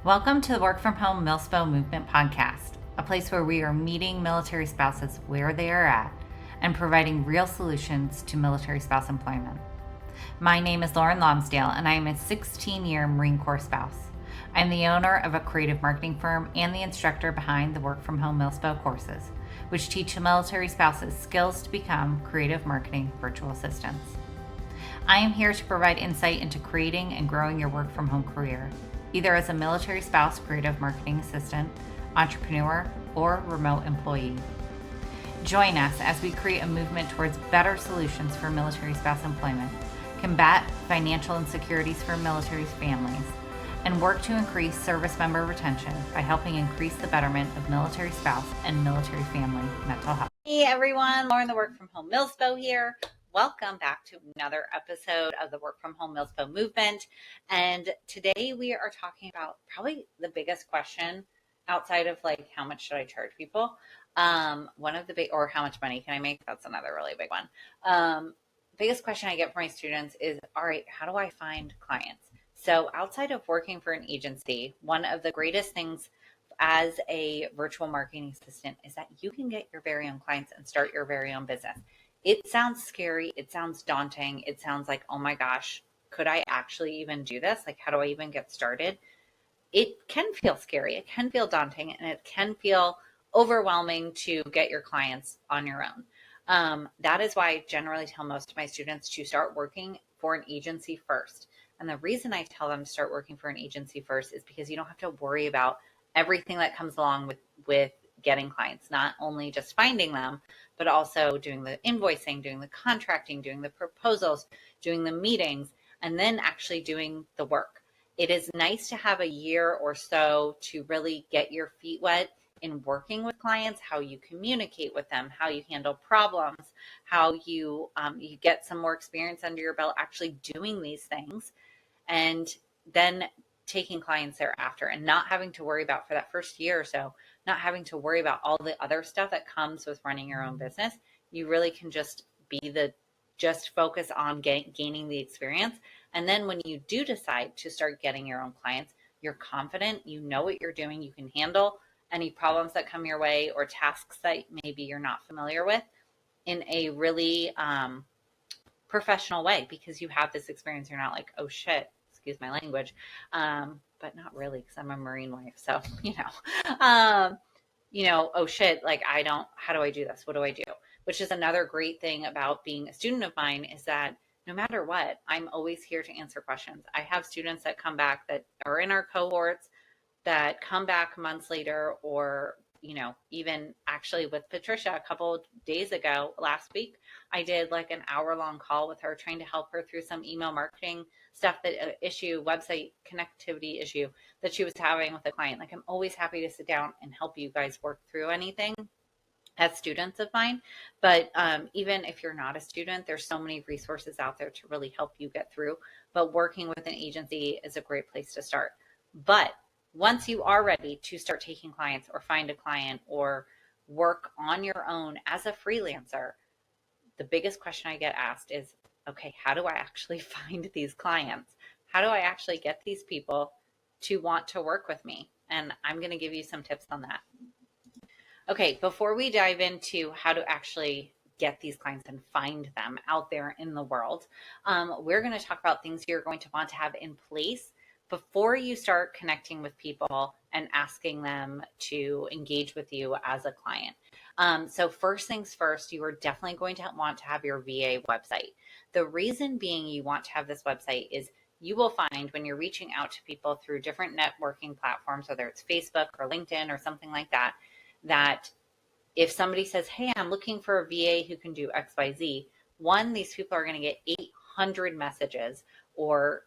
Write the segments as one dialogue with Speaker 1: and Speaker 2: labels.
Speaker 1: Welcome to the Work From Home Milspo Movement podcast, a place where we are meeting military spouses where they are at and providing real solutions to military spouse employment. My name is Lauren Lonsdale, and I am a 16-year Marine Corps spouse. I'm the owner of a creative marketing firm and the instructor behind the Work From Home Milspo courses, which teach military spouses skills to become creative marketing virtual assistants. I am here to provide insight into creating and growing your work from home career, either as a military spouse creative marketing assistant, entrepreneur, or remote employee. Join us as we create a movement towards better solutions for military spouse employment, combat financial insecurities for military families, and work to increase service member retention by helping increase the betterment of military spouse and military family mental health. Hey everyone, Lauren the Work From Home Milspo here. Welcome back to another episode of the Work From Home Milspo movement. And today we are talking about probably the biggest question outside of like, how much should I charge people? One of the big, or how much money can I make? That's another really big one. Biggest question I get from my students is, all right, how do I find clients? So outside of working for an agency, one of the greatest things as a virtual marketing assistant is that you can get your very own clients and start your very own business. It sounds scary. It sounds daunting. It sounds like, oh my gosh, could I actually even do this? Like, how do I even get started? It can feel scary. It can feel daunting, and it can feel overwhelming to get your clients on your own. That is why I generally tell most of my students to start working for an agency first. And the reason I tell them to start working for an agency first is because you don't have to worry about everything that comes along with getting clients, not only just finding them, but also doing the invoicing, doing the contracting, doing the proposals, doing the meetings, and then actually doing the work. It is nice to have a year or so to really get your feet wet in working with clients, how you communicate with them, how you handle problems, how you get some more experience under your belt actually doing these things, and then taking clients thereafter and not having to worry about, for that first year or so, not having to worry about all the other stuff that comes with running your own business. You really can just focus on gaining the experience. And then when you do decide to start getting your own clients, you're confident, you know what you're doing, you can handle any problems that come your way or tasks that maybe you're not familiar with in a really professional way, because you have this experience. You're not like, oh shit, excuse my language, but not really, because I'm a Marine wife. So, oh shit, like how do I do this? What do I do? Which is another great thing about being a student of mine, is that no matter what, I'm always here to answer questions. I have students that come back that are in our cohorts that come back months later, or even actually with Patricia a couple of days ago, last week, I did like an hour-long call with her, trying to help her through some email marketing stuff, website connectivity issue that she was having with a client. Like, I'm always happy to sit down and help you guys work through anything as students of mine. But even if you're not a student, there's so many resources out there to really help you get through. But working with an agency is a great place to start. But once you are ready to start taking clients or find a client or work on your own as a freelancer, the biggest question I get asked is, okay, how do I actually find these clients? How do I actually get these people to want to work with me? And I'm going to give you some tips on that. Okay, before we dive into how to actually get these clients and find them out there in the world, we're going to talk about things you're going to want to have in place before you start connecting with people and asking them to engage with you as a client. So first things first, you are definitely going to want to have your VA website. The reason being you want to have this website is you will find when you're reaching out to people through different networking platforms, whether it's Facebook or LinkedIn or something like that, that if somebody says, hey, I'm looking for a VA who can do XYZ, one, these people are going to get 800 messages or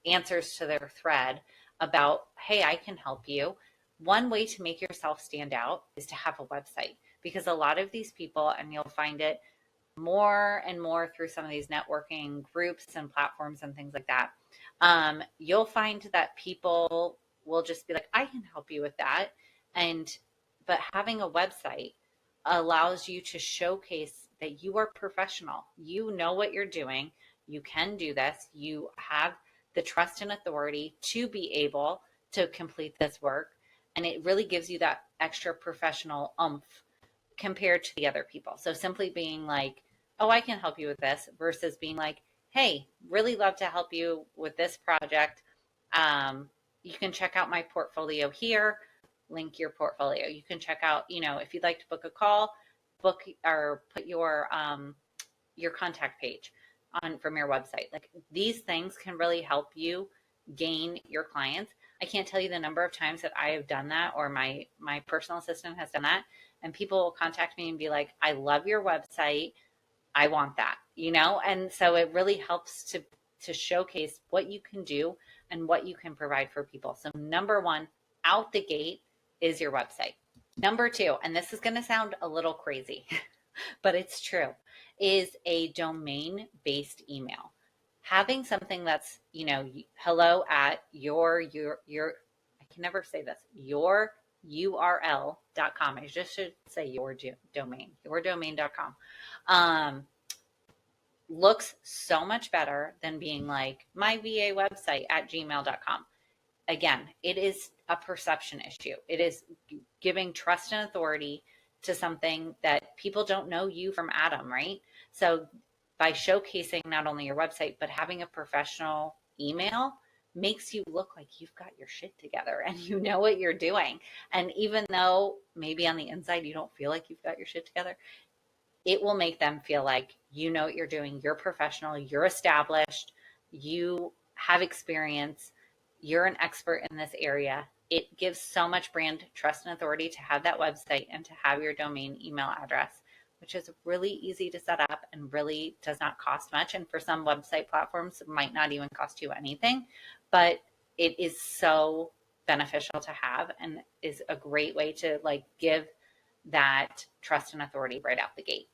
Speaker 1: answers to their thread about, hey, I can help you. One way to make yourself stand out is to have a website, because a lot of these people, and you'll find it more and more through some of these networking groups and platforms and things like that, you'll find that people will just be like, I can help you with that. But having a website allows you to showcase that you are professional. You know what you're doing. You can do this. You have the trust and authority to be able to complete this work. And it really gives you that extra professional oomph compared to the other people. So simply being like, oh, I can help you with this versus being like, hey, really love to help you with this project. You can check out my portfolio here, link your portfolio. You can check out, if you'd like to book a call, book or put your contact page on from your website. Like these things can really help you gain your clients. I can't tell you the number of times that I have done that, or my personal assistant has done that, and people will contact me and be like, I love your website, I want that, and so it really helps to showcase what you can do and what you can provide for people. So number one, out the gate, is your website. Number two, and this is going to sound a little crazy, but it's true, is a domain-based email. Having something that's, hello at your I can never say this, your url.com. I just should say your domain, yourdomain.com. Looks so much better than being like my VA website at gmail.com. Again, it is a perception issue. It is giving trust and authority to something that people don't know you from Adam, right? So by showcasing not only your website, but having a professional email makes you look like you've got your shit together and you know what you're doing. And even though maybe on the inside you don't feel like you've got your shit together, it will make them feel like you know what you're doing, you're professional, you're established, you have experience, you're an expert in this area. It gives so much brand trust and authority to have that website and to have your domain email address, which is really easy to set up and really does not cost much. And for some website platforms, it might not even cost you anything, but it is so beneficial to have and is a great way to give that trust and authority right out the gate.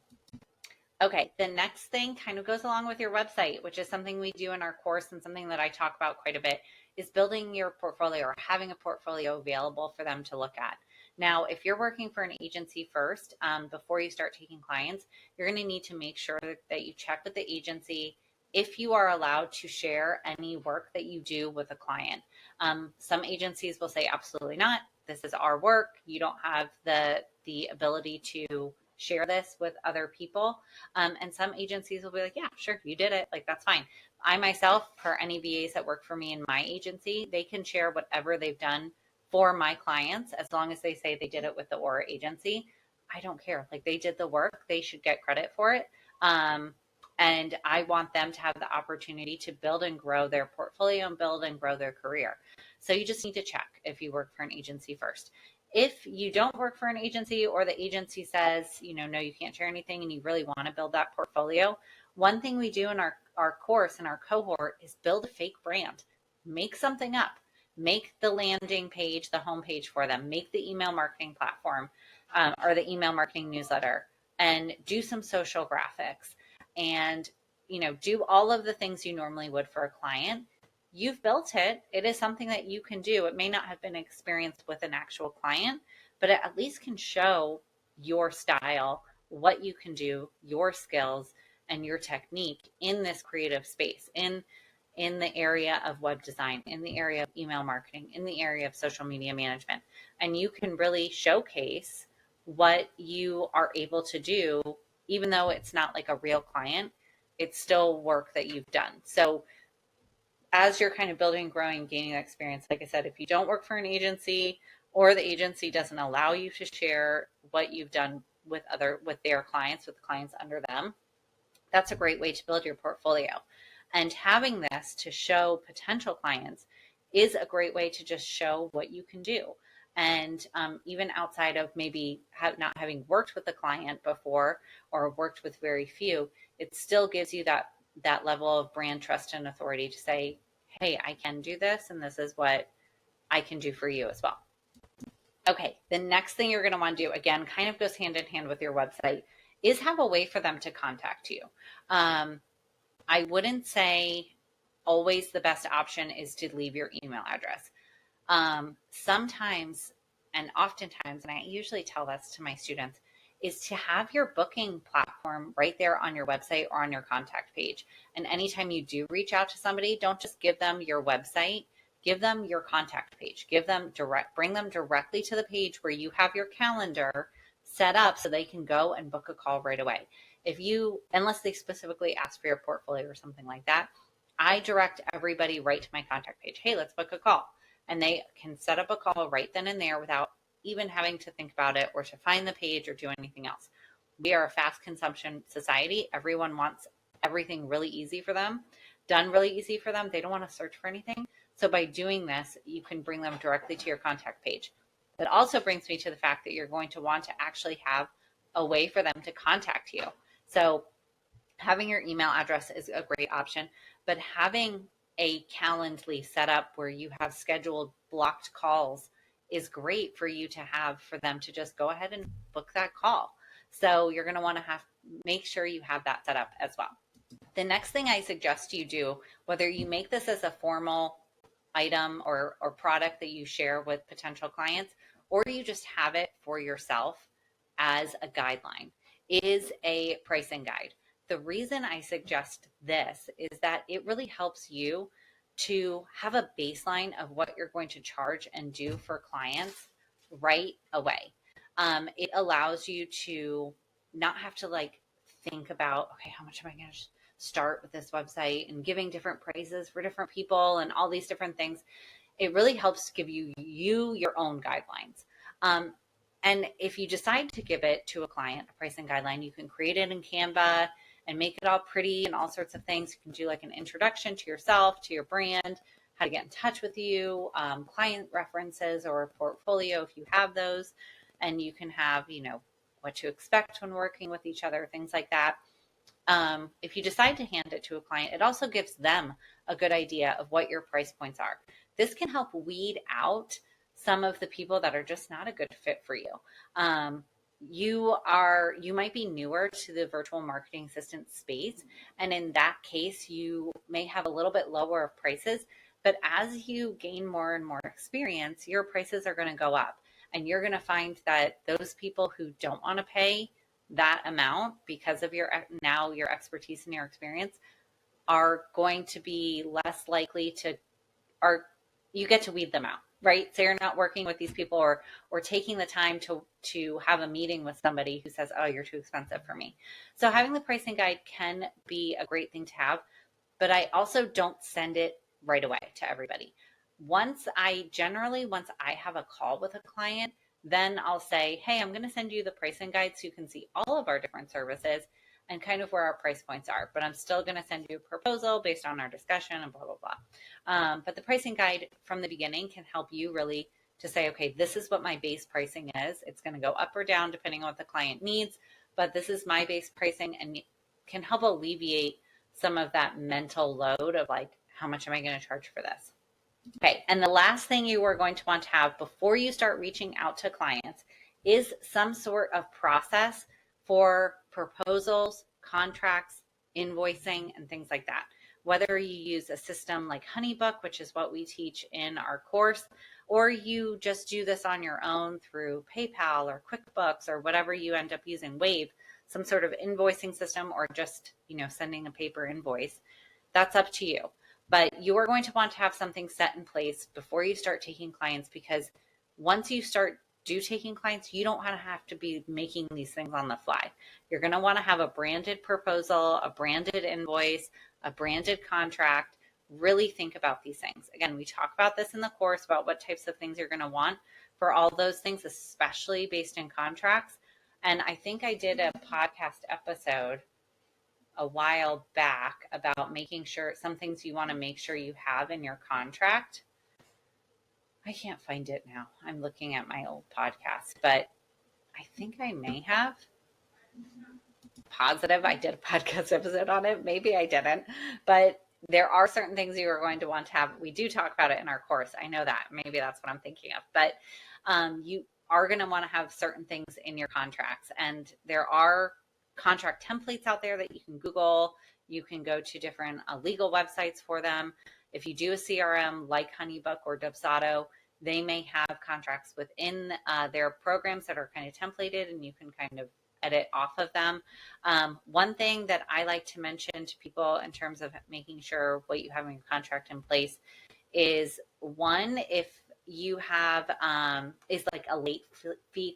Speaker 1: Okay, the next thing kind of goes along with your website, which is something we do in our course and something that I talk about quite a bit, is building your portfolio or having a portfolio available for them to look at. Now, if you're working for an agency first, before you start taking clients, you're going to need to make sure that you check with the agency if you are allowed to share any work that you do with a client. Some agencies will say, absolutely not. This is our work. You don't have the ability to share this with other people. And some agencies will be like, yeah, sure, you did it. Like, that's fine. I myself, for any VAs that work for me in my agency, they can share whatever they've done for my clients as long as they say they did it with the Aura agency. I don't care. Like, they did the work. They should get credit for it. And I want them to have the opportunity to build and grow their portfolio and build and grow their career. So you just need to check if you work for an agency first. If you don't work for an agency, or the agency says, no, you can't share anything, and you really want to build that portfolio, one thing we do in our course and our cohort is build a fake brand. Make something up. Make the landing page, the homepage for them. Make the email marketing platform or the email marketing newsletter, and do some social graphics, and do all of the things you normally would for a client. You've built it. It is something that you can do. It may not have been experienced with an actual client, but it at least can show your style, what you can do, your skills, and your technique in this creative space, in the area of web design, in the area of email marketing, in the area of social media management. And you can really showcase what you are able to do, even though it's not like a real client. It's still work that you've done. So as you're kind of building, growing, gaining that experience, like I said, if you don't work for an agency, or the agency doesn't allow you to share what you've done with their clients, with clients under them, that's a great way to build your portfolio. And having this to show potential clients is a great way to just show what you can do. And even outside of maybe not having worked with a client before, or worked with very few, it still gives you that level of brand trust and authority to say, hey, I can do this, and this is what I can do for you as well. Okay, the next thing you're going to want to do, again, kind of goes hand in hand with your website, is have a way for them to contact you. I wouldn't say always the best option is to leave your email address. Sometimes, and oftentimes, and I usually tell this to my students, is to have your booking platform right there on your website or on your contact page. And anytime you do reach out to somebody, don't just give them your website. give them your contact page, bring them directly to the page where you have your calendar set up so they can go and book a call right away. Unless they specifically ask for your portfolio or something like that, I direct everybody right to my contact page. Hey, let's book a call. And they can set up a call right then and there without even having to think about it or to find the page or do anything else. We are a fast consumption society. Everyone wants everything really easy for them, done really easy for them. They don't want to search for anything. So by doing this, you can bring them directly to your contact page. That also brings me to the fact that you're going to want to actually have a way for them to contact you. So having your email address is a great option, but having a Calendly set up where you have scheduled blocked calls is great for you to have for them to just go ahead and book that call. So you're going to want to make sure you have that set up as well. The next thing I suggest you do, whether you make this as a formal item or product that you share with potential clients, or you just have it for yourself as a guideline, is a pricing guide. The reason I suggest this is that it really helps you to have a baseline of what you're going to charge and do for clients right away. It allows you to not have to think about, okay, how much am I going to start with this website and giving different prices for different people and all these different things. It really helps give you your own guidelines. And if you decide to give it to a client, a pricing guideline, you can create it in Canva and make it all pretty and all sorts of things. You can do like an introduction to yourself, to your brand, how to get in touch with you, client references or a portfolio if you have those. And you can have, what to expect when working with each other, things like that. If you decide to hand it to a client, it also gives them a good idea of what your price points are. This can help weed out some of the people that are just not a good fit for you. You might be newer to the virtual marketing assistant space, and in that case, you may have a little bit lower prices, but as you gain more and more experience, your prices are going to go up, and you're going to find that those people who don't want to pay that amount because of your expertise and your experience are going to be less likely you get to weed them out, right? So you're not working with these people or taking the time to have a meeting with somebody who says, oh, you're too expensive for me. So having the pricing guide can be a great thing to have, but I also don't send it right away to everybody. Once I have a call with a client, then I'll say, hey, I'm going to send you the pricing guide so you can see all of our different services and kind of where our price points are. But I'm still going to send you a proposal based on our discussion and blah, blah, blah. But the pricing guide from the beginning can help you really to say, okay, this is what my base pricing is. It's going to go up or down depending on what the client needs, but this is my base pricing and can help alleviate some of that mental load of how much am I going to charge for this? Okay, and the last thing you are going to want to have before you start reaching out to clients is some sort of process for proposals, contracts, invoicing, and things like that. Whether you use a system like HoneyBook, which is what we teach in our course, or you just do this on your own through PayPal or QuickBooks or whatever you end up using, Wave, some sort of invoicing system, or just, sending a paper invoice, that's up to you. But you are going to want to have something set in place before you start taking clients, because once you start taking clients, you don't want to have to be making these things on the fly. You're going to want to have a branded proposal, a branded invoice, a branded contract. Really think about these things. Again, we talk about this in the course about what types of things you're going to want for all those things, especially based in contracts. And I think I did a podcast episode a while back about making sure some things you want to make sure you have in your contract. I can't find it now. I'm looking at my old podcast, but I think I may have. Positive I did a podcast episode on it. Maybe I didn't, but there are certain things you are going to want to have. We do talk about it in our course. I know that. Maybe that's what I'm thinking of, but you are going to want to have certain things in your contracts, and there are contract templates out there that you can Google. You can go to different legal websites for them. If you do a CRM like HoneyBook or Dubsado, they may have contracts within their programs that are kind of templated, and you can kind of edit off of them. One thing that I like to mention to people in terms of making sure what you have in your contract in place is one, if you have, is like a late fee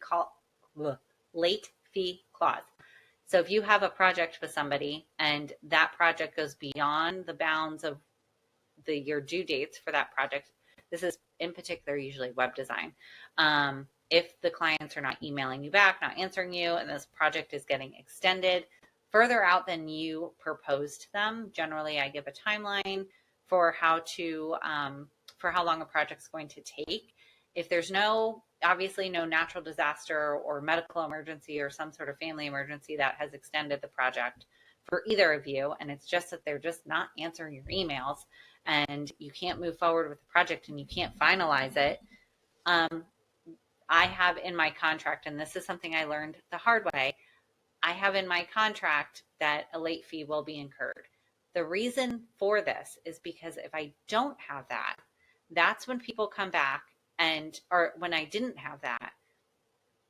Speaker 1: clause. So if you have a project with somebody and that project goes beyond the bounds of your due dates for that project, this is in particular usually web design. If the clients are not emailing you back, not answering you, and this project is getting extended further out than you proposed to them, generally I give a timeline for how long a project's going to take. If there's obviously no natural disaster or medical emergency or some sort of family emergency that has extended the project for either of you, and it's just that they're just not answering your emails and you can't move forward with the project and you can't finalize it, I have in my contract, and this is something I learned the hard way, I have in my contract that a late fee will be incurred. The reason for this is because if I don't have that, that's when people come back or when I didn't have that,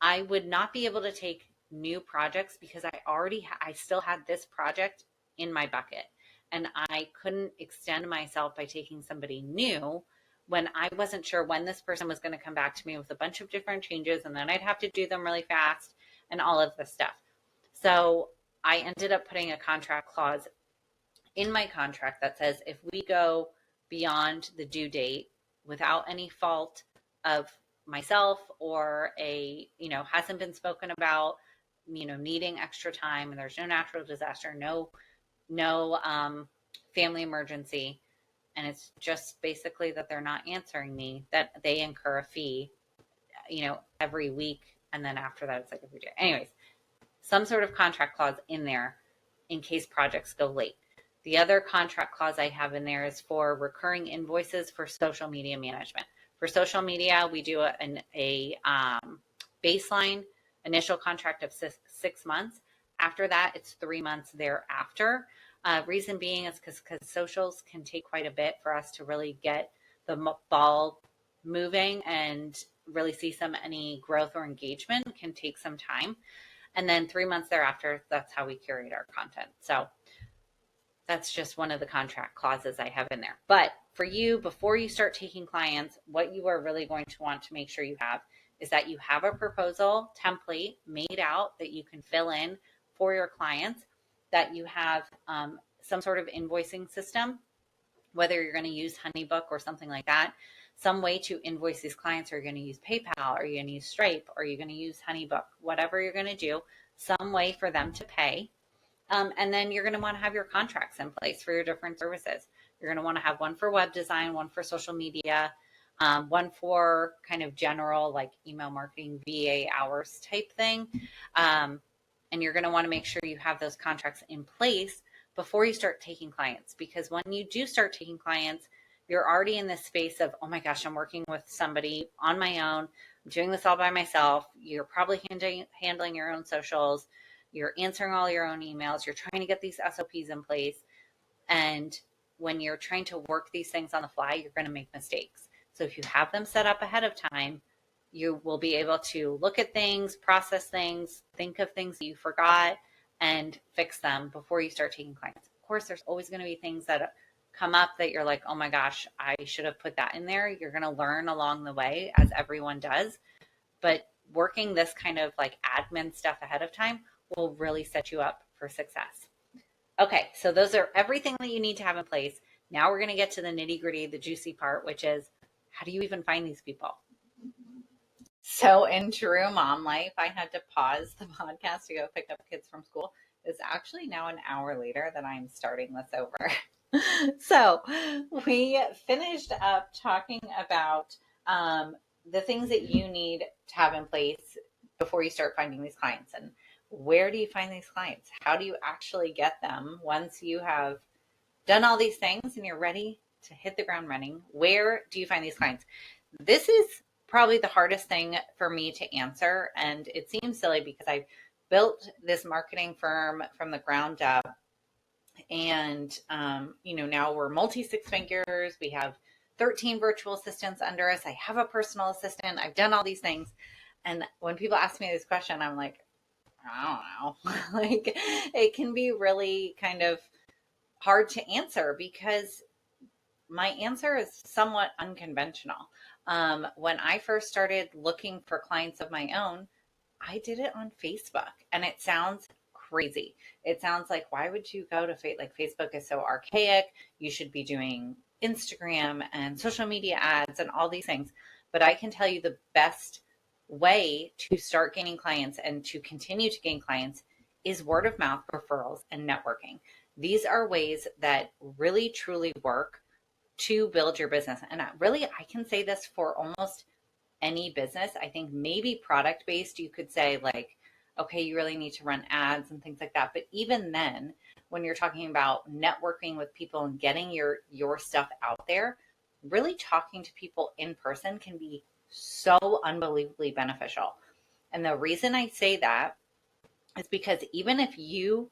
Speaker 1: I would not be able to take new projects because I still had this project in my bucket, and I couldn't extend myself by taking somebody new when I wasn't sure when this person was going to come back to me with a bunch of different changes, and then I'd have to do them really fast and all of this stuff. So I ended up putting a contract clause in my contract that says if we go beyond the due date without any fault of myself or hasn't been spoken about, needing extra time, and there's no natural disaster, no family emergency, and it's just basically that they're not answering me, that they incur a fee, every week. And then after that, it's like every day. Anyways, some sort of contract clause in there in case projects go late. The other contract clause I have in there is for recurring invoices for social media management. For social media, we do a baseline initial contract of 6 months. After that, it's 3 months thereafter. Reason being is because socials can take quite a bit for us to really get the ball moving and really see any growth or engagement can take some time. And then 3 months thereafter, that's how we curate our content. So that's just one of the contract clauses I have in there. But for you, before you start taking clients, what you are really going to want to make sure you have is that you have a proposal template made out that you can fill in for your clients, that you have some sort of invoicing system, whether you're going to use Honeybook or something like that, some way to invoice these clients. Are you going to use PayPal? Are you going to use Stripe? Are you going to use Honeybook? Whatever you're going to do, some way for them to pay. And then you're going to want to have your contracts in place for your different services. You're going to want to have one for web design, one for social media, one for kind of general like email marketing, VA hours type thing. And you're going to want to make sure you have those contracts in place before you start taking clients. Because when you do start taking clients, you're already in this space of, oh my gosh, I'm working with somebody on my own. I'm doing this all by myself. You're probably handling your own socials. You're answering all your own emails. You're trying to get these SOPs in place. And when you're trying to work these things on the fly, you're going to make mistakes. So if you have them set up ahead of time, you will be able to look at things, process things, think of things that you forgot, and fix them before you start taking clients. Of course, there's always going to be things that come up that you're like, oh my gosh, I should have put that in there. You're going to learn along the way, as everyone does. But working this kind of like admin stuff ahead of time will really set you up for success. Okay, so those are everything that you need to have in place. Now we're going to get to the nitty gritty, the juicy part, which is how do you even find these people? So in true mom life, I had to pause the podcast to go pick up kids from school. It's actually now an hour later that I'm starting this over. So we finished up talking about the things that you need to have in place before you start finding these clients. And where do you find these clients? How do you actually get them once you have done all these things and you're ready to hit the ground running? Where do you find these clients? This is probably the hardest thing for me to answer. And it seems silly because I built this marketing firm from the ground up. And, now we're multi six figures. We have 13 virtual assistants under us. I have a personal assistant. I've done all these things. And when people ask me this question, I'm like, I don't know. Like, it can be really kind of hard to answer because my answer is somewhat unconventional. When I first started looking for clients of my own, I did it on Facebook, and it sounds crazy. It sounds like, why would you go to like Facebook is so archaic. You should be doing Instagram and social media ads and all these things. But I can tell you the best way to start gaining clients and to continue to gain clients is word of mouth, referrals, and networking. These are ways that really truly work to build your business. And I can say this for almost any business. I think maybe product based, you could say like, okay, you really need to run ads and things like that. But even then, when you're talking about networking with people and getting your stuff out there, really talking to people in person can be so unbelievably beneficial. And the reason I say that is because even if you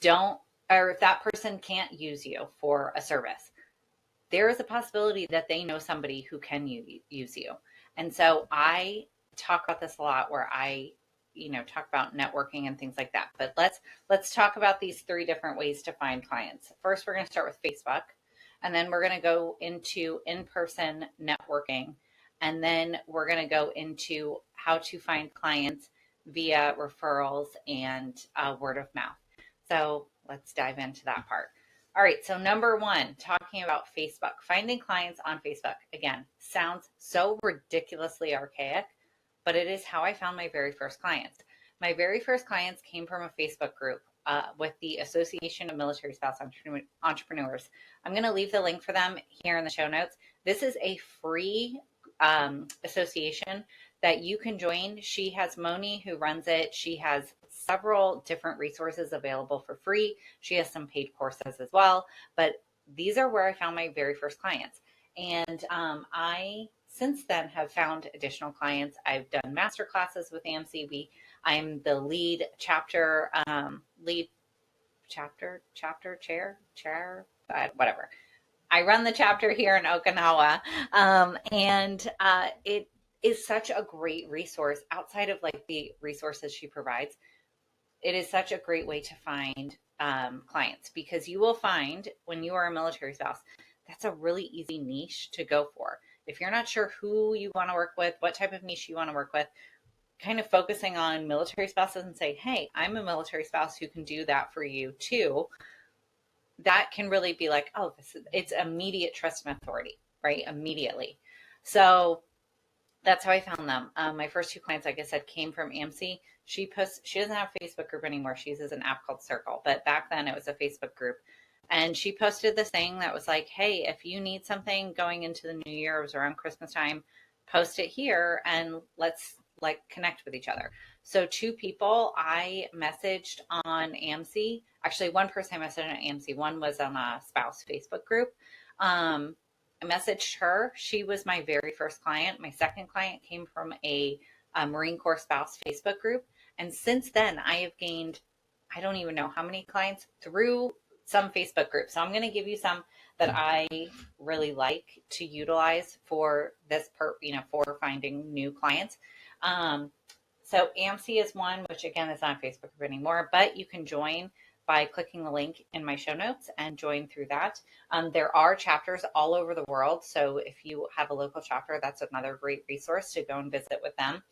Speaker 1: don't, or if that person can't use you for a service, there is a possibility that they know somebody who can use you. And so I talk about this a lot where I, talk about networking and things like that. But let's talk about these 3 different ways to find clients. First, we're going to start with Facebook, and then we're going to go into in-person networking, and then we're going to go into how to find clients via referrals and word of mouth. So let's dive into that part. All right, so number 1, talking about Facebook. Finding clients on Facebook, again, sounds so ridiculously archaic, but it is how I found my very first clients. My very first clients came from a Facebook group with the Association of Military Spouse Entrepreneurs. I'm going to leave the link for them here in the show notes. This is a free association that you can join. She has Moni who runs it. She has several different resources available for free. She has some paid courses as well, but these are where I found my very first clients. And I, since then, have found additional clients. I've done master classes with AMC. I'm the lead chapter chair, whatever. I run the chapter here in Okinawa, and it is such a great resource outside of like the resources she provides. It is such a great way to find clients, because you will find when you are a military spouse, that's a really easy niche to go for. If you're not sure who you want to work with, what type of niche you want to work with, kind of focusing on military spouses and say, hey, I'm a military spouse who can do that for you too. That can really be like, oh, it's immediate trust and authority, right? Immediately. So that's how I found them. My first 2 clients, like I said, came from AMC. She doesn't have a Facebook group anymore. She uses an app called Circle, but back then it was a Facebook group. And she posted this thing that was like, hey, if you need something going into the new year, it was around Christmas time, post it here and let's like connect with each other. So 2 people I messaged on AMC. Actually, 1 person I messaged on AMC. 1 was on a spouse Facebook group. I messaged her. She was my very first client. My second client came from a Marine Corps spouse Facebook group. And since then, I have gained, I don't even know how many clients through some Facebook groups. So I'm going to give you some that I really like to utilize for this for finding new clients. So AMC is one, which again is not a Facebook group anymore, but you can join by clicking the link in my show notes and join through that. There are chapters all over the world. So if you have a local chapter, that's another great resource to go and visit with them.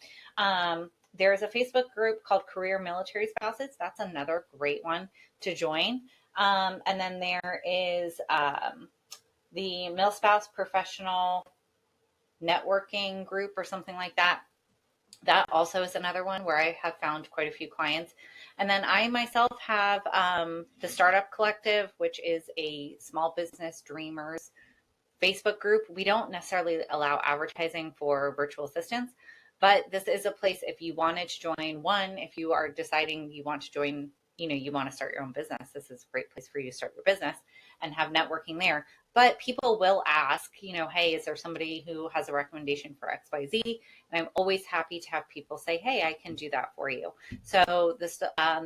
Speaker 1: There's a Facebook group called Career Military Spouses. That's another great one to join. And then there is the Milspouse Professional Networking Group or something like that. That also is another one where I have found quite a few clients. And then I myself have the Startup Collective, which is a small business dreamers Facebook group. We don't necessarily allow advertising for virtual assistants, but this is a place if you wanted to join. One, if you are deciding you want to join, you want to start your own business, this is a great place for you to start your business and have networking there. But people will ask, hey, is there somebody who has a recommendation for XYZ? And I'm always happy to have people say, hey, I can do that for you. So the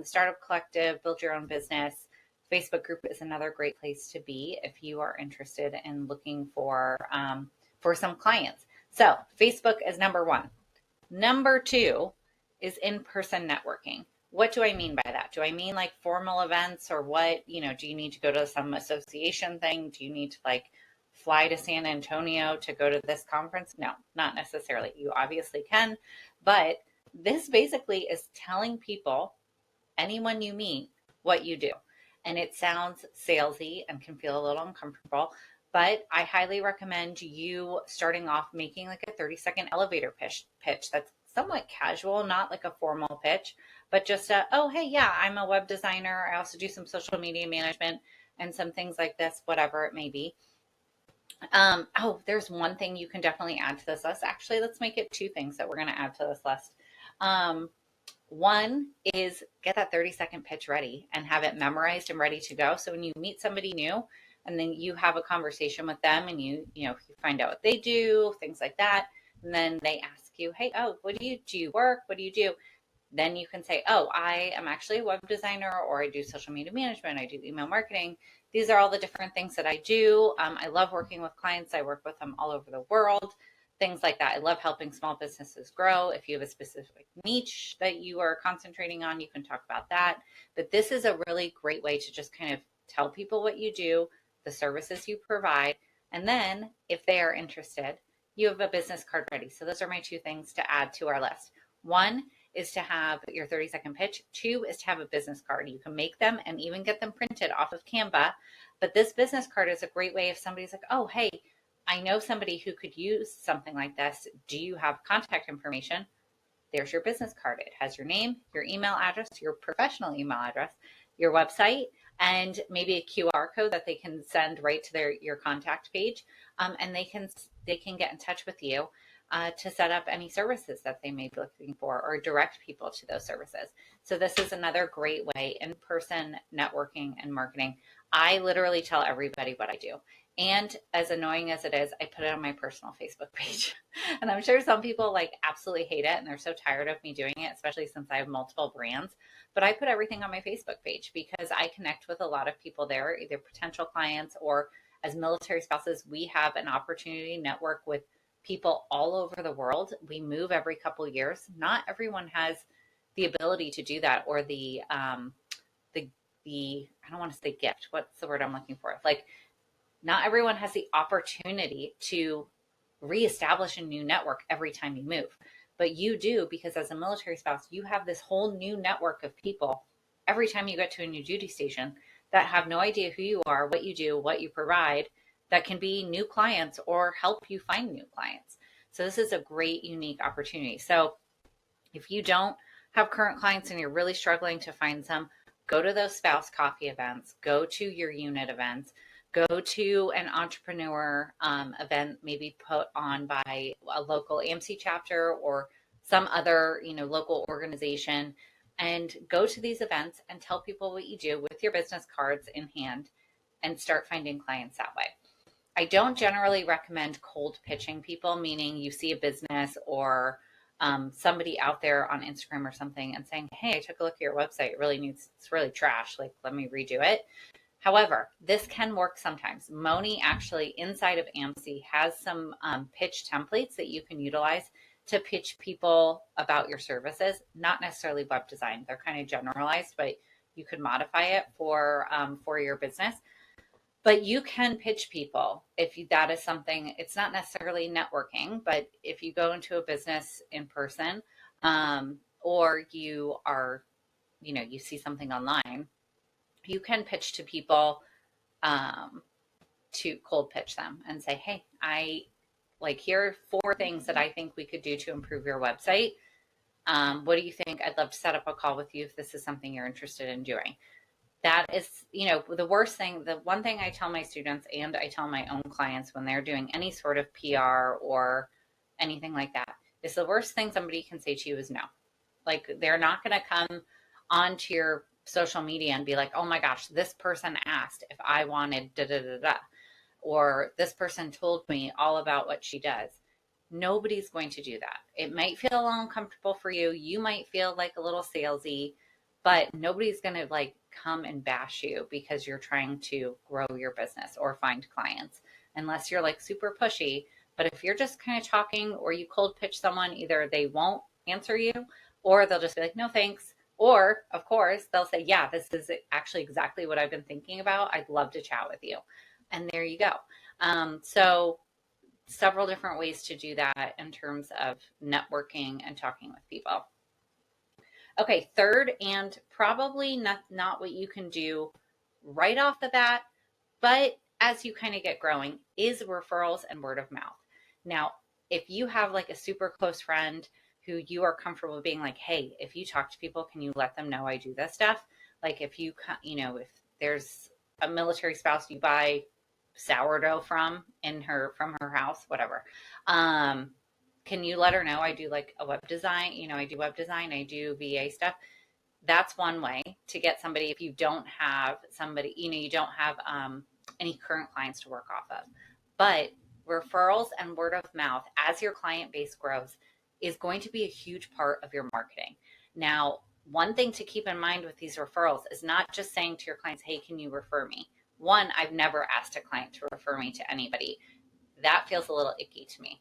Speaker 1: Startup Collective, Build Your Own Business Facebook group is another great place to be if you are interested in looking for some clients. So Facebook is number 1. Number 2 is in-person networking. What do I mean by that? Do I mean like formal events or what? Do you need to go to some association thing? Do you need to like fly to San Antonio to go to this conference? No, not necessarily. You obviously can, but this basically is telling people, anyone you meet, what you do. And it sounds salesy and can feel a little uncomfortable, but I highly recommend you starting off making like a 30-second elevator pitch that's somewhat casual, not like a formal pitch, but just oh, hey, yeah, I'm a web designer. I also do some social media management and some things like this, whatever it may be. Oh, there's one thing you can definitely add to this list. Actually, let's make it two things that we're going to add to this list. One is get that 30-second pitch ready and have it memorized and ready to go. So when you meet somebody new and then you have a conversation with them and you find out what they do, things like that. And then they ask you, hey, oh, what do you work? What do you do? Then you can say, oh, I am actually a web designer, or I do social media management. I do email marketing. These are all the different things that I do. I love working with clients. I work with them all over the world, things like that. I love helping small businesses grow. If you have a specific niche that you are concentrating on, you can talk about that. But this is a really great way to just kind of tell people what you do, the services you provide. And then if they are interested, you have a business card ready. So those are my two things to add to our list. One is to have your 30-second pitch. Two is to have a business card. You can make them and even get them printed off of Canva. But this business card is a great way if somebody's like, oh, hey, I know somebody who could use something like this. Do you have contact information? There's your business card. It has your name, your email address, your professional email address, your website, and maybe a QR code that they can send right to your contact page. And they can get in touch with you to set up any services that they may be looking for or direct people to those services. So this is another great way, in-person networking and marketing. I literally tell everybody what I do. And as annoying as it is, I put it on my personal Facebook page. And I'm sure some people like absolutely hate it and they're so tired of me doing it, especially since I have multiple brands. But I put everything on my Facebook page because I connect with a lot of people there, either potential clients or as military spouses, we have an opportunity to network with people all over the world. We move every couple of years. Not everyone has the ability to do that, or the I don't want to say gift. What's the word I'm looking for? Like, not everyone has the opportunity to reestablish a new network every time you move, but you do, because as a military spouse, you have this whole new network of people every time you get to a new duty station that have no idea who you are, what you do, what you provide, that can be new clients or help you find new clients. So this is a great, unique opportunity. So if you don't have current clients and you're really struggling to find some, go to those spouse coffee events, go to your unit events, go to an entrepreneur event, maybe put on by a local AMC chapter or some other, local organization, and go to these events and tell people what you do with your business cards in hand and start finding clients that way. I don't generally recommend cold pitching people, meaning you see a business or somebody out there on Instagram or something and saying, hey, I took a look at your website. It's really trash. Like, let me redo it. However, this can work sometimes. Moni actually inside of AMC has some pitch templates that you can utilize to pitch people about your services, not necessarily web design. They're kind of generalized, but you could modify it for your business. But you can pitch people that is something. It's not necessarily networking, but if you go into a business in person, or you are, you see something online, you can pitch to people, to cold pitch them and say, hey, here are 4 things that I think we could do to improve your website. What do you think? I'd love to set up a call with you if this is something you're interested in doing. That is, the worst thing, the one thing I tell my students and I tell my own clients when they're doing any sort of PR or anything like that, is the worst thing somebody can say to you is no. Like, they're not going to come onto your social media and be like, oh my gosh, this person asked if I wanted da da da da, or this person told me all about what she does. Nobody's going to do that. It might feel a little uncomfortable for you. You might feel like a little salesy, but nobody's going to come and bash you because you're trying to grow your business or find clients, unless you're super pushy. But if you're just kind of talking, or you cold pitch someone, either they won't answer you or they'll just be like, no, thanks. Or of course they'll say, yeah, this is actually exactly what I've been thinking about. I'd love to chat with you. And there you go. So several different ways to do that in terms of networking and talking with people. Okay, third, and probably not what you can do right off the bat, but as you kind of get growing, is referrals and word of mouth. Now, if you have like a super close friend who you are comfortable being like, hey, if you talk to people, can you let them know I do this stuff? Like if if there's a military spouse you buy sourdough from her house, whatever. Can you let her know I do like a web design? I do web design, I do VA stuff. That's one way to get somebody if you don't have somebody, you don't have any current clients to work off of. But referrals and word of mouth as your client base grows is going to be a huge part of your marketing. Now, one thing to keep in mind with these referrals is not just saying to your clients, hey, can you refer me? One, I've never asked a client to refer me to anybody. That feels a little icky to me.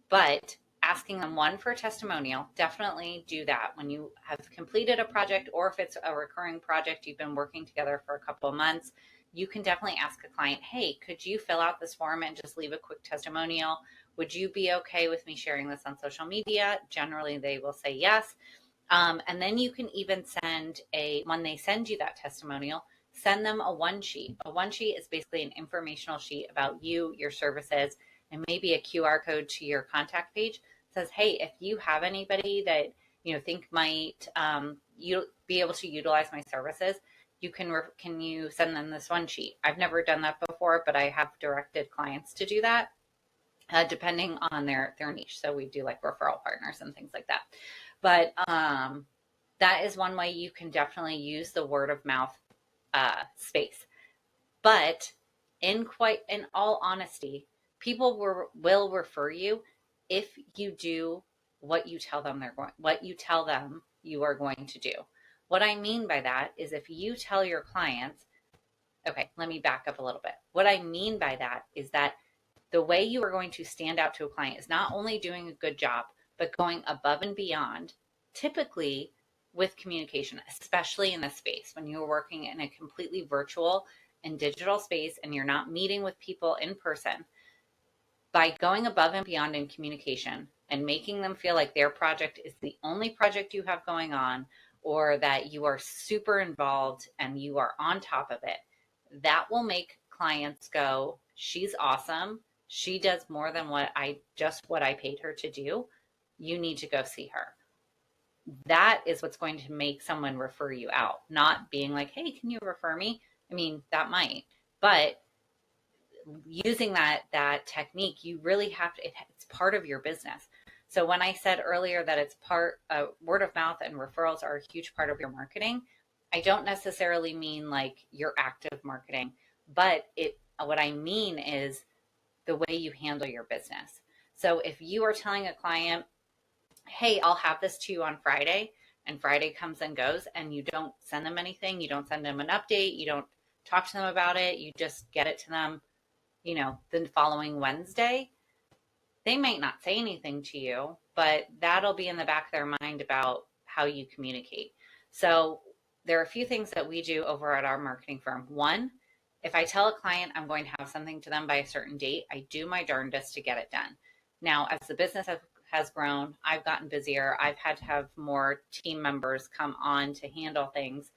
Speaker 1: But asking them, one, for a testimonial, definitely do that when you have completed a project, or if it's a recurring project, you've been working together for a couple of months, you can definitely ask a client, hey, could you fill out this form and just leave a quick testimonial? Would you be okay with me sharing this on social media? Generally, they will say yes. And then you can even when they send you that testimonial, send them a one sheet. A one sheet is basically an informational sheet about you, your services, and maybe a QR code to your contact page. It says, hey, if you have anybody that think might you be able to utilize my services, can you send them this one sheet? I've never done that before, but I have directed clients to do that, depending on their niche. So we do like referral partners and things like that. But that is one way you can definitely use the word of mouth space. But in all honesty, people will refer you if you do what you tell them you are going to do. What I mean by that is if you tell your clients, okay, let me back up a little bit. What I mean by that is that the way you are going to stand out to a client is not only doing a good job, but going above and beyond, typically with communication, especially in this space when you're working in a completely virtual and digital space and you're not meeting with people in person. By going above and beyond in communication and making them feel like their project is the only project you have going on, or that you are super involved and you are on top of it, that will make clients go, she's awesome. She does more than what I paid her to do. You need to go see her. That is what's going to make someone refer you out, not being like, hey, can you refer me? I mean, that might, but using that technique, you really have to, it's part of your business. So when I said earlier that it's word of mouth and referrals are a huge part of your marketing, I don't necessarily mean like your active marketing, but what I mean is the way you handle your business. So if you are telling a client, hey, I'll have this to you on Friday, and Friday comes and goes, and you don't send them anything, you don't send them an update, you don't talk to them about it, you just get it to them, the following Wednesday, they might not say anything to you, but that'll be in the back of their mind about how you communicate. So there are a few things that we do over at our marketing firm. One, if I tell a client I'm going to have something to them by a certain date, I do my darndest to get it done. Now, as the business has grown, I've gotten busier. I've had to have more team members come on to handle things,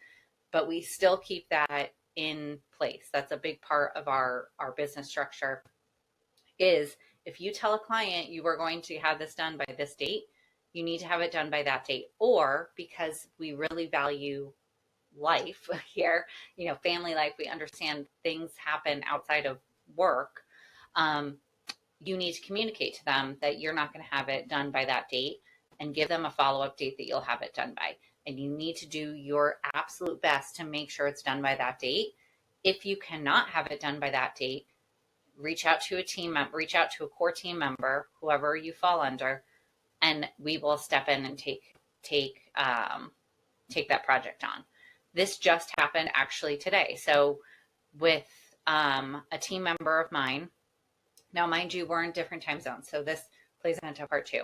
Speaker 1: but we still keep that in place. That's a big part of our business structure, is if you tell a client you are going to have this done by this date, you need to have it done by that date. Or because we really value life here, family life, we understand things happen outside of work. You need to communicate to them that you're not going to have it done by that date, and give them a follow-up date that you'll have it done by. And you need to do your absolute best to make sure it's done by that date. If you cannot have it done by that date, reach out to a core team member, whoever you fall under, and we will step in and take that project on. This just happened actually today. So with a team member of mine, now mind you, we're in different time zones, so this plays into part two.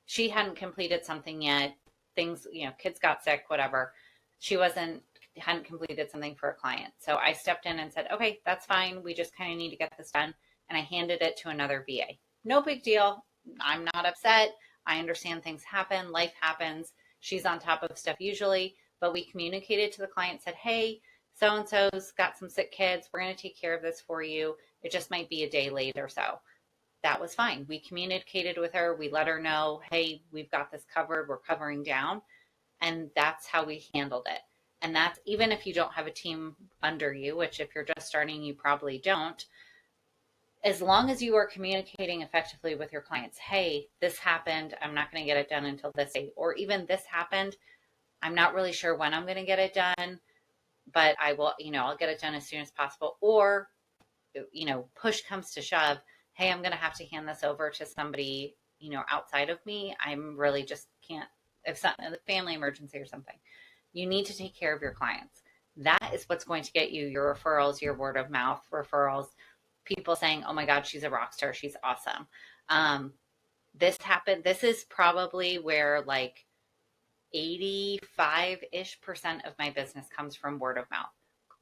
Speaker 1: She hadn't completed something yet. Things, kids got sick, whatever. She wasn't hadn't completed something for a client. So I stepped in and said, okay, that's fine. We just kind of need to get this done. And I handed it to another VA. No big deal. I'm not upset. I understand things happen. Life happens. She's on top of stuff usually, but we communicated to the client, said, hey, so-and-so's got some sick kids. We're going to take care of this for you. It just might be a day late or so. That was fine. We communicated with her. We let her know, hey, we've got this covered. We're covering down. And that's how we handled it. And that's even if you don't have a team under you, which if you're just starting, you probably don't. As long as you are communicating effectively with your clients, hey, this happened. I'm not going to get it done until this date. Or even this happened. I'm not really sure when I'm going to get it done, but I will, I'll get it done as soon as possible. Or, push comes to shove. Hey, I'm going to have to hand this over to somebody, outside of me. I'm really just can't, if something, a family emergency or something. You need to take care of your clients. That is what's going to get you your referrals, your word of mouth referrals, people saying, oh my God, she's a rock star. She's awesome. This happened. This is probably where like 85-ish% of my business comes from word of mouth.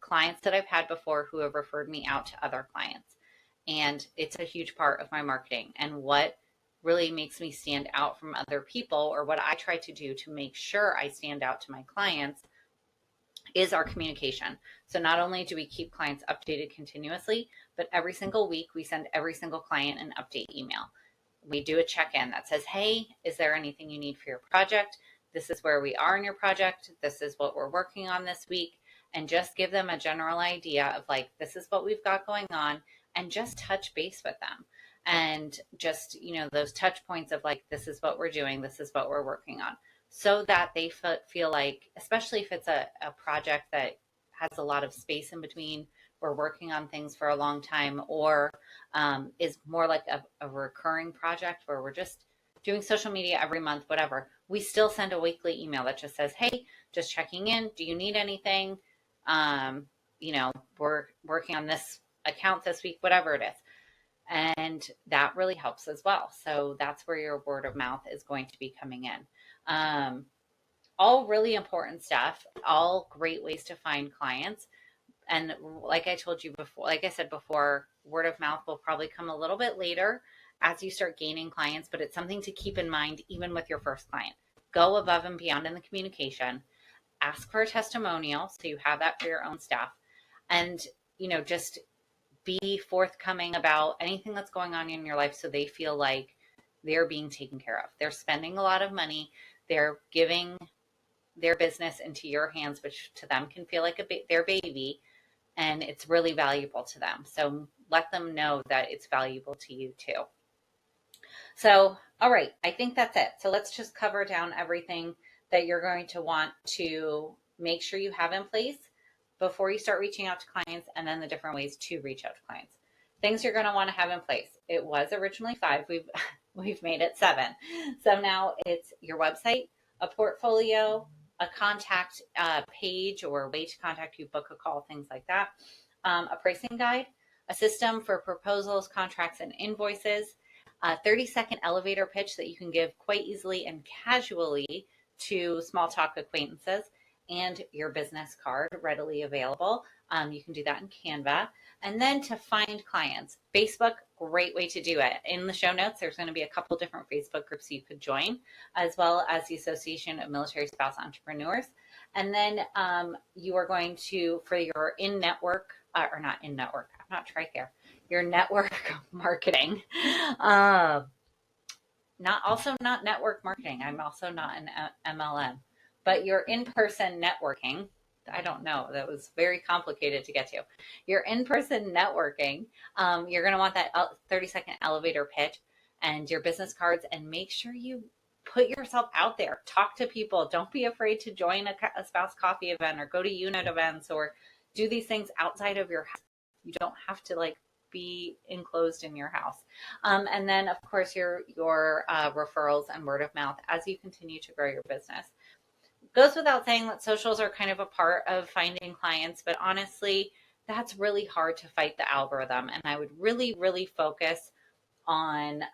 Speaker 1: Clients that I've had before who have referred me out to other clients. And it's a huge part of my marketing. And what really makes me stand out from other people, or what I try to do to make sure I stand out to my clients, is our communication. So not only do we keep clients updated continuously, but every single week we send every single client an update email. We do a check-in that says, hey, is there anything you need for your project? This is where we are in your project. This is what we're working on this week. And just give them a general idea of like, this is what we've got going on, and just touch base with them. And just, those touch points of like, this is what we're doing. This is what we're working on, so that they feel like, especially if it's a project that has a lot of space in between, we're working on things for a long time, or is more like a recurring project where we're just doing social media every month, whatever. We still send a weekly email that just says, hey, just checking in. Do you need anything? We're working on this account this week, whatever it is. And that really helps as well. So that's where your word of mouth is going to be coming in. All really important stuff, all great ways to find clients. And like I told you before, like I said before, word of mouth will probably come a little bit later as you start gaining clients, but it's something to keep in mind even with your first client. Go above and beyond in the communication. Ask for a testimonial so you have that for your own staff. And, just be forthcoming about anything that's going on in your life so they feel like they're being taken care of. They're spending a lot of money. They're giving their business into your hands, which to them can feel like their baby, and it's really valuable to them. So let them know that it's valuable to you too. So, all right, I think that's it. So let's just cover down everything that you're going to want to make sure you have in place before you start reaching out to clients, and then the different ways to reach out to clients. Things you're going to want to have in place. It was originally 5. We've made it 7. So now it's your website, a portfolio, a contact page or way to contact you, book a call, things like that, a pricing guide, a system for proposals, contracts, and invoices, a 30-second elevator pitch that you can give quite easily and casually to small talk acquaintances, and your business card readily available. You can do that in Canva. And then to find clients, Facebook, great way to do it. In the show notes, there's going to be a couple different Facebook groups you could join, as well as the Association of Military Spouse Entrepreneurs. And then you are going to, for your in-network, or not in-network, I'm not TRICARE, your network marketing, not network marketing. I'm also not an MLM, but your in-person networking. I don't know. That was very complicated to get to. Your in-person networking, you're going to want that 30-second elevator pitch and your business cards, and make sure you put yourself out there. Talk to people. Don't be afraid to join a spouse coffee event or go to unit events or do these things outside of your house. You don't have to be enclosed in your house. And then, of course, your referrals and word of mouth as you continue to grow your business. Goes without saying that socials are kind of a part of finding clients, but honestly, that's really hard to fight the algorithm. And I would really, really focus on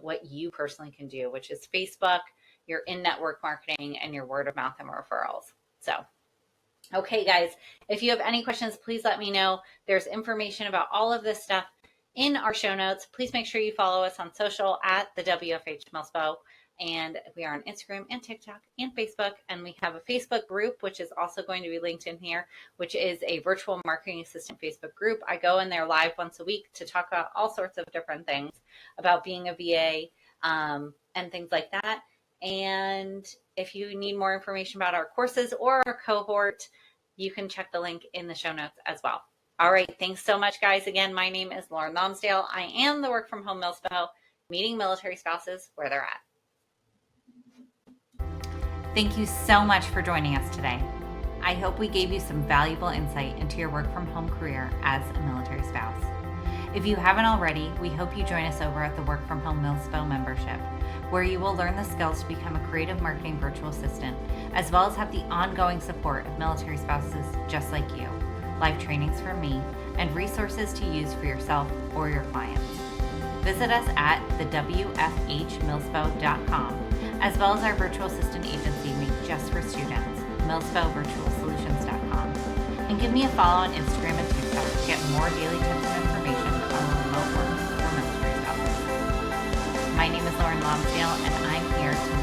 Speaker 1: what you personally can do, which is Facebook, your in-network marketing, and your word of mouth and referrals. So Okay, guys, if you have any questions, please let me know. There's information about all of this stuff in our show notes. Please make sure you follow us on social at the WFH Milspo. And we are on Instagram and TikTok and Facebook. And we have a Facebook group, which is also going to be linked in here, which is a virtual marketing assistant Facebook group. I go in there live once a week to talk about all sorts of different things about being a VA and things like that. And if you need more information about our courses or our cohort, you can check the link in the show notes as well. All right. Thanks so much, guys. Again, my name is Lauren Lonsdale. I am the Work From Home Milspo, meeting military spouses where they're at. Thank you so much for joining us today. I hope we gave you some valuable insight into your work from home career as a military spouse. If you haven't already, we hope you join us over at the Work From Home Milspo membership, where you will learn the skills to become a creative marketing virtual assistant, as well as have the ongoing support of military spouses just like you, live trainings from me, and resources to use for yourself or your clients. Visit us at thewfhmilspo.com, as well as our virtual assistant agency made just for students, milspovirtualsolutions.com. And give me a follow on Instagram and TikTok to get more daily tips and information on remote work for military spouses. My name is Lauren Lonsdale, and I'm here to